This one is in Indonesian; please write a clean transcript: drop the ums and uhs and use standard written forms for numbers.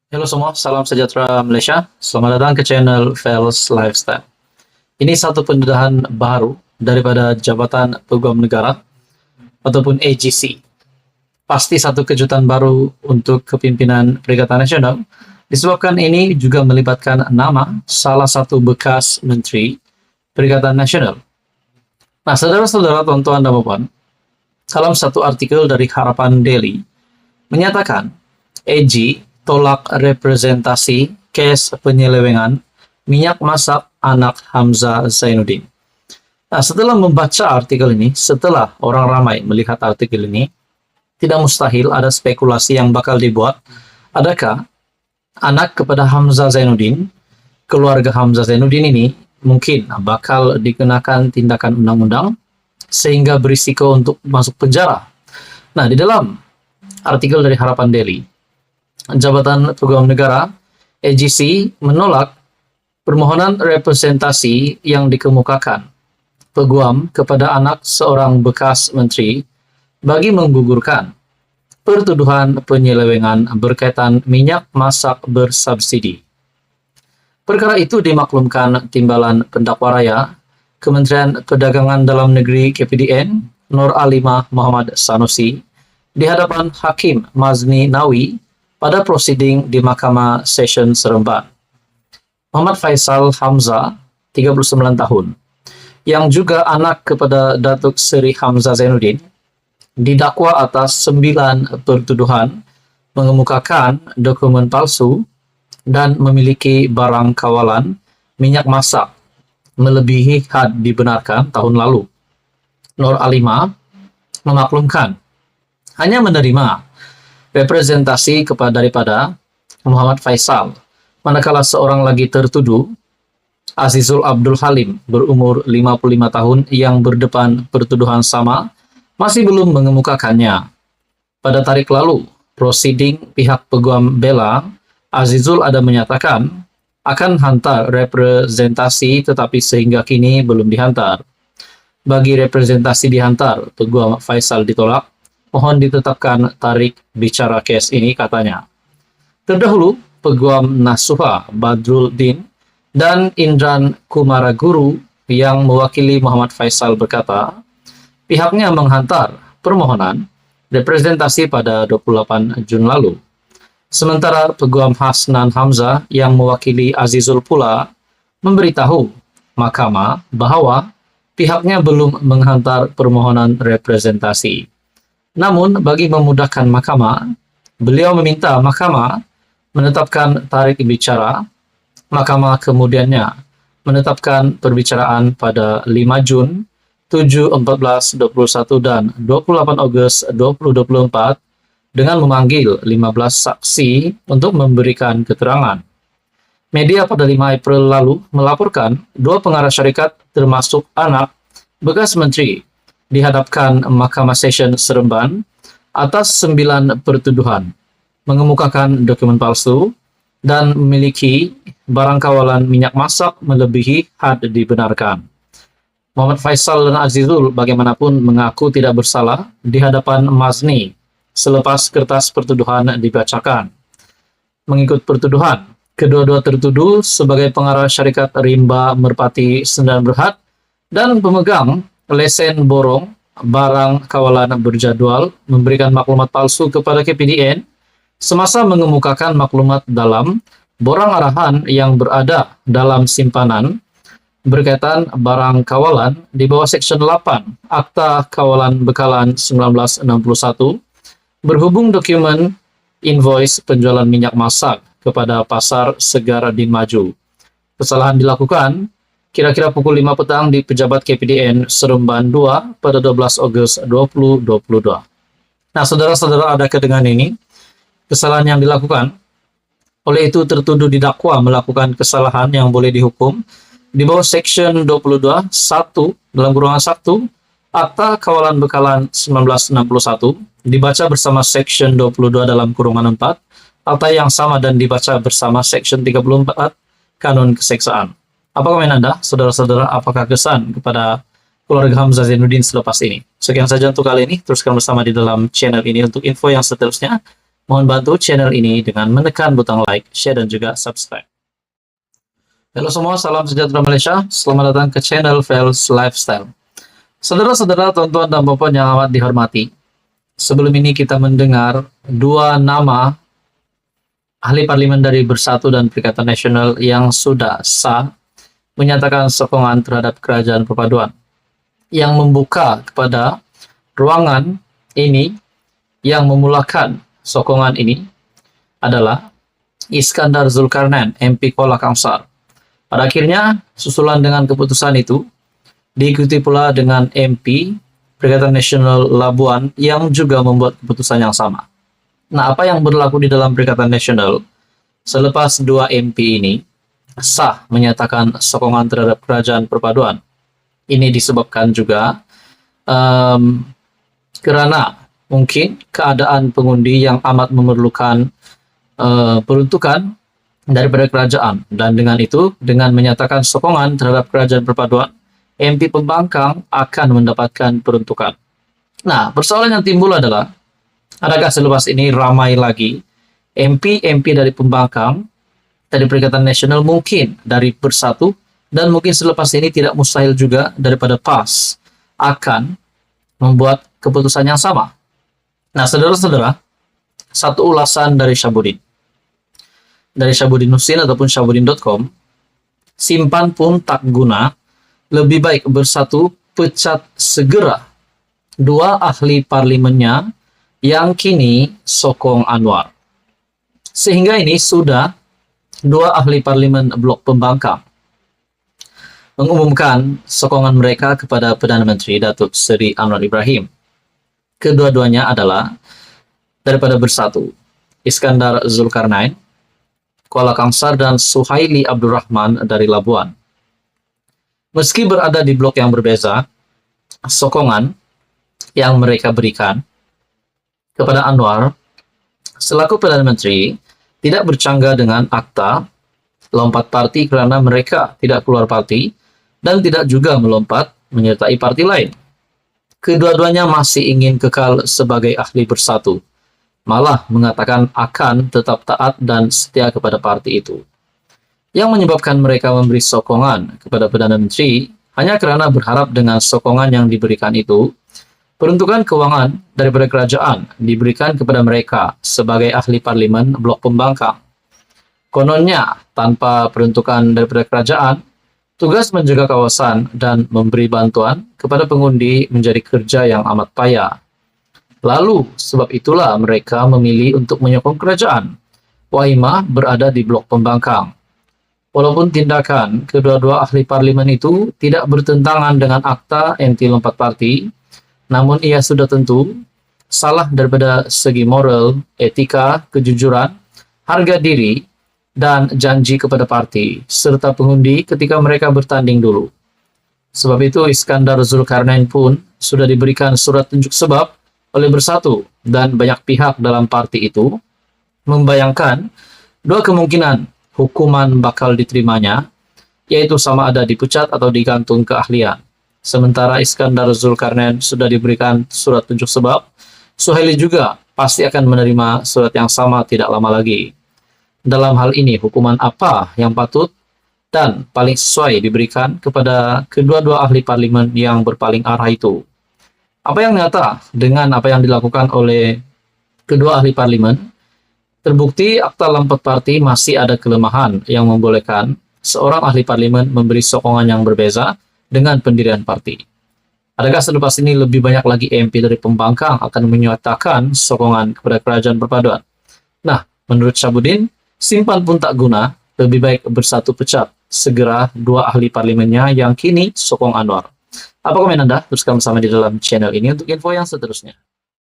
Halo semua, salam sejahtera Malaysia. Selamat datang ke channel Fels Lifestyle. Ini satu pendedahan baru daripada Jabatan Peguam Negara ataupun AGC. Pasti satu kejutan baru untuk kepimpinan Perikatan Nasional, disebabkan ini juga melibatkan nama salah satu bekas Menteri Perikatan Nasional. Nah, saudara-saudara, tuan-tuan dan puan, dalam satu artikel dari Harapan Daily, menyatakan AG tolak representasi kes penyelewengan minyak masak anak Hamzah Zainuddin. Nah, setelah membaca artikel ini, setelah orang ramai melihat artikel ini, tidak mustahil ada spekulasi yang bakal dibuat. Adakah anak kepada Hamzah Zainuddin, keluarga Hamzah Zainuddin ini mungkin bakal dikenakan tindakan undang-undang sehingga berisiko untuk masuk penjara? Nah, di dalam artikel dari Harapan Daily, Jabatan Peguam Negara AGC menolak permohonan representasi yang dikemukakan peguam kepada anak seorang bekas menteri bagi menggugurkan pertuduhan penyelewengan berkaitan minyak masak bersubsidi. Perkara itu dimaklumkan Timbalan Pendakwa Raya Kementerian Perdagangan Dalam Negeri KPDN Nur Alimah Muhammad Sanusi di hadapan Hakim Mazni Nawi pada prosiding di Mahkamah Session Seremban. Muhammad Faisal Hamzah, 39 tahun, yang juga anak kepada Datuk Seri Hamzah Zainuddin, didakwa atas 9 pertuduhan mengemukakan dokumen palsu dan memiliki barang kawalan minyak masak melebihi had dibenarkan tahun lalu. Nur Alimah memaklumkan hanya menerima representasi daripada Muhammad Faisal, manakala seorang lagi tertuduh, Azizul Abdul Halim, berumur 55 tahun, yang berdepan pertuduhan sama, masih belum mengemukakannya. Pada tarik lalu, prosiding pihak peguam bela, Azizul ada menyatakan akan hantar representasi, tetapi sehingga kini belum dihantar. Bagi representasi dihantar, peguam Faisal ditolak. Mohon ditetapkan tarik bicara kes ini, katanya. Terdahulu, Peguam Nasuha Badrul Din dan Indran Kumaraguru yang mewakili Muhammad Faisal berkata, pihaknya menghantar permohonan representasi pada 28 Jun lalu. Sementara Peguam Hasnan Hamzah yang mewakili Azizul pula memberitahu mahkamah bahwa pihaknya belum menghantar permohonan representasi. Namun, bagi memudahkan mahkamah, beliau meminta mahkamah menetapkan tarik bicara. Mahkamah kemudiannya menetapkan perbicaraan pada 5 Jun, 7, 14, 21, dan 28 Ogos 2024 dengan memanggil 15 saksi untuk memberikan keterangan. Media pada 5 April lalu melaporkan 2 pengarah syarikat termasuk anak bekas menteri dihadapkan Mahkamah Session Seremban atas 9 pertuduhan, mengemukakan dokumen palsu, dan memiliki barang kawalan minyak masak melebihi had dibenarkan. Muhammad Faisal dan Azizul bagaimanapun mengaku tidak bersalah di hadapan Mazni selepas kertas pertuduhan dibacakan. Mengikut pertuduhan, kedua-dua tertuduh sebagai pengarah syarikat Rimba Merpati Sendirian Berhad dan pemegang lesen borong barang kawalan berjadwal memberikan maklumat palsu kepada KPDN semasa mengemukakan maklumat dalam borang arahan yang berada dalam simpanan berkaitan barang kawalan di bawah Seksyen 8 Akta Kawalan Bekalan 1961 berhubung dokumen invoice penjualan minyak masak kepada Pasar Segar Din Maju. Kesalahan dilakukan kira-kira pukul 5 petang di Pejabat KPDN Seremban 2 pada 12 Ogos 2022. Nah, saudara-saudara, adakah dengan ini kesalahan yang dilakukan? Oleh itu, tertuduh didakwa melakukan kesalahan yang boleh dihukum di bawah Seksyen 22 1 dalam kurungan 1 Akta Kawalan Bekalan 1961 dibaca bersama Seksyen 22 dalam kurungan 4 akta yang sama dan dibaca bersama Seksyen 34 Kanun Keseksaan. Apa komen Anda, saudara-saudara? Apakah kesan kepada keluarga Hamzah Zainuddin selepas ini? Sekian saja untuk kali ini. Teruskan bersama di dalam channel ini untuk info yang seterusnya. Mohon bantu channel ini dengan menekan butang like, share, dan juga subscribe. Halo semua, salam sejahtera Malaysia. Selamat datang ke channel Fels Lifestyle. Saudara-saudara, tuan-tuan dan puan yang amat dihormati, sebelum ini kita mendengar dua nama ahli parlimen dari Bersatu dan Perikatan Nasional yang sudah sah menyatakan sokongan terhadap kerajaan perpaduan, yang membuka kepada ruangan ini yang memulakan sokongan ini adalah Iskandar Zulkarnain, MP Kuala Kangsar. Pada akhirnya, susulan dengan keputusan itu, diikuti pula dengan MP Perikatan Nasional Labuan yang juga membuat keputusan yang sama. Nah, apa yang berlaku di dalam Perikatan Nasional selepas dua MP ini sah menyatakan sokongan terhadap kerajaan perpaduan? Ini disebabkan juga karena mungkin keadaan pengundi yang amat memerlukan peruntukan daripada kerajaan, dan dengan itu, dengan menyatakan sokongan terhadap kerajaan perpaduan, MP pembangkang akan mendapatkan peruntukan. Nah, persoalan yang timbul adalah, adakah selepas ini ramai lagi MP dari pembangkang dari Perikatan Nasional, mungkin dari Bersatu, dan mungkin selepas ini tidak mustahil juga daripada PAS akan membuat keputusan yang sama. Nah, saudara-saudara, satu ulasan dari Syahbudin Husin ataupun syahbudin.com, simpan pun tak guna, lebih baik Bersatu pecat segera dua ahli parlimennya yang kini sokong Anwar. Sehingga ini sudah dua ahli parlimen blok pembangkang mengumumkan sokongan mereka kepada Perdana Menteri Datuk Seri Anwar Ibrahim. Kedua-duanya adalah daripada Bersatu, Iskandar Zulkarnain, Kuala Kangsar, dan Suhaili Abdurrahman dari Labuan. Meski berada di blok yang berbeza, sokongan yang mereka berikan kepada Anwar selaku Perdana Menteri tidak bercanggah dengan akta lompat parti karena mereka tidak keluar parti dan tidak juga melompat menyertai parti lain. Kedua-duanya masih ingin kekal sebagai ahli Bersatu, malah mengatakan akan tetap taat dan setia kepada parti itu. Yang menyebabkan mereka memberi sokongan kepada Perdana Menteri hanya kerana berharap dengan sokongan yang diberikan itu, peruntukan keuangan daripada kerajaan diberikan kepada mereka sebagai ahli parlimen blok pembangkang. Kononnya, tanpa peruntukan daripada kerajaan, tugas menjaga kawasan dan memberi bantuan kepada pengundi menjadi kerja yang amat payah. Lalu, sebab itulah mereka memilih untuk menyokong kerajaan. Wahimah berada di blok pembangkang. Walaupun tindakan kedua-dua ahli parlimen itu tidak bertentangan dengan akta anti lompat parti, namun ia sudah tentu salah daripada segi moral, etika, kejujuran, harga diri, dan janji kepada parti, serta pengundi ketika mereka bertanding dulu. Sebab itu, Iskandar Zulkarnain pun sudah diberikan surat tunjuk sebab oleh Bersatu, dan banyak pihak dalam parti itu membayangkan dua kemungkinan hukuman bakal diterimanya, yaitu sama ada dipecat atau digantung keahlian. Sementara Iskandar Zulkarnain sudah diberikan surat tunjuk sebab, Suhaili juga pasti akan menerima surat yang sama tidak lama lagi. Dalam hal ini, hukuman apa yang patut dan paling sesuai diberikan kepada kedua-dua ahli parlimen yang berpaling arah itu? Apa yang nyata dengan apa yang dilakukan oleh kedua ahli parlimen? Terbukti akta lompat parti masih ada kelemahan yang membolehkan seorang ahli parlimen memberi sokongan yang berbeza dengan pendirian parti. Adakah selepas ini lebih banyak lagi MP dari pembangkang akan menyatakan sokongan kepada kerajaan perpaduan? Nah, menurut Syahbudin, simpan pun tak guna, lebih baik Bersatu pecat segera dua ahli parlimennya yang kini sokong Anwar. Apa komen Anda? Teruskan bersama di dalam channel ini untuk info yang seterusnya.